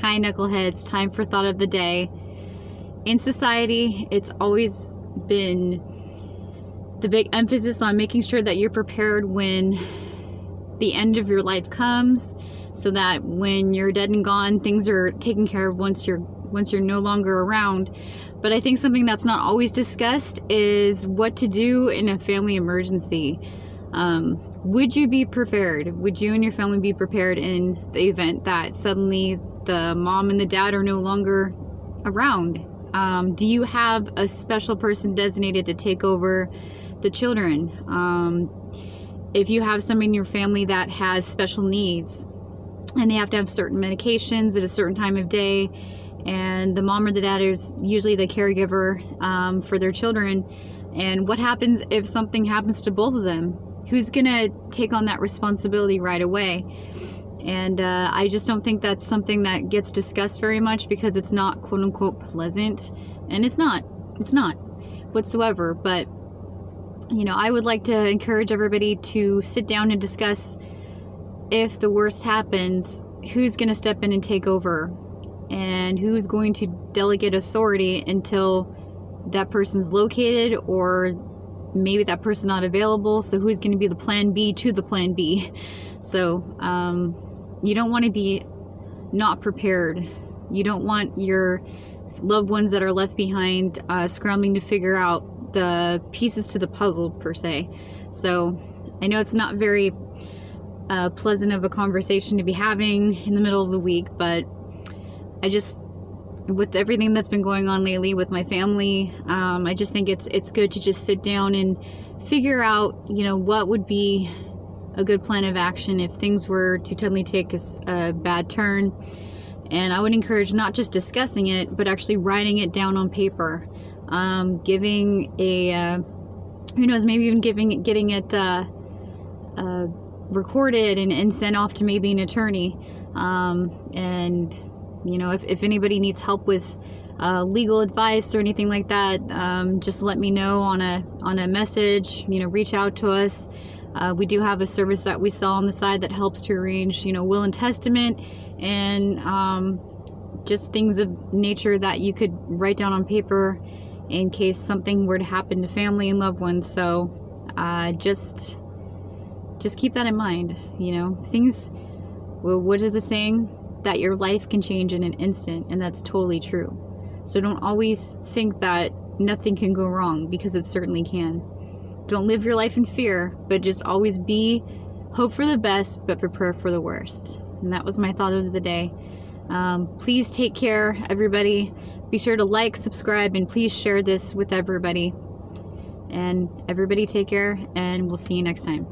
Hi, knuckleheads. Time for thought of the day. In society, it's always been the big emphasis on making sure that you're prepared when the end of your life comes, so that when you're dead and gone, things are taken care of once you're no longer around. But I think something that's not always discussed is what to do in a family emergency. Would you be prepared? Would you and your family be prepared in the event that suddenly the mom and the dad are no longer around? Do you have a special person designated to take over the children? If you have somebody in your family that has special needs and they have to have certain medications at a certain time of day, and the mom or the dad is usually the caregiver for their children, and what happens if something happens to both of them? Who's gonna take on that responsibility right away? And I just don't think that's something that gets discussed very much, because it's not quote unquote pleasant, and it's not whatsoever. But you know, I would like to encourage everybody to sit down and discuss, if the worst happens, who's going to step in and take over, and who's going to delegate authority until that person's located, or maybe that person's not available. So who's going to be the plan B to the plan B? So you don't want to be not prepared. You don't want your loved ones that are left behind scrambling to figure out the pieces to the puzzle, per se. So I know it's not very pleasant of a conversation to be having in the middle of the week, but I just, with everything that's been going on lately with my family, I just think it's good to just sit down and figure out, you know, what would be a good plan of action if things were to suddenly take a bad turn. And I would encourage not just discussing it, but actually writing it down on paper, giving a who knows, maybe even getting it recorded and sent off to maybe an attorney. And you know, if anybody needs help with legal advice or anything like that, just let me know on a message. You know, reach out to us. We do have a service that we sell on the side that helps to arrange, you know, will and testament, and just things of nature that you could write down on paper in case something were to happen to family and loved ones. So just keep that in mind. You know, things, well, what is the saying? That your life can change in an instant, and that's totally true. So don't always think that nothing can go wrong, because it certainly can. Don't live your life in fear, but just always hope for the best, but prepare for the worst. And that was my thought of the day. Please take care, everybody. Be sure to like, subscribe, and please share this with everybody. And everybody take care, and we'll see you next time.